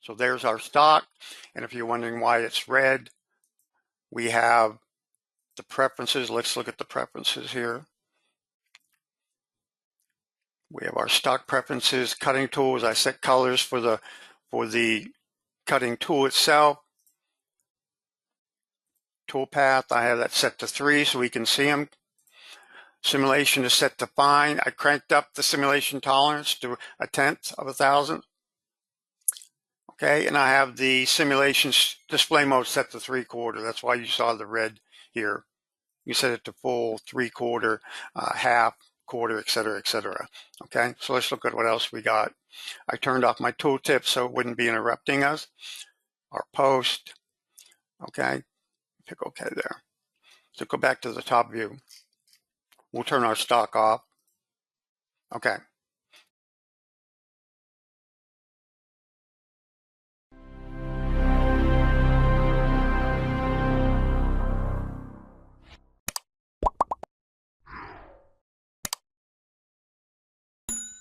So there's our stock. And if you're wondering why it's red, we have the preferences. Let's look at the preferences here. We have our stock preferences, cutting tools. I set colors for the cutting tool itself. Toolpath, I have that set to 3 so we can see them. Simulation is set to fine. I cranked up the simulation tolerance to 1/10 of 1,000. Okay, and I have the simulation display mode set to 3/4. That's why you saw the red here. You set it to full, 3/4, half, quarter, etc., etc. Okay, so let's look at what else we got. I turned off my tooltip so it wouldn't be interrupting us. Our post. Okay, pick OK there. So go back to the top view. We'll turn our stock off. Okay,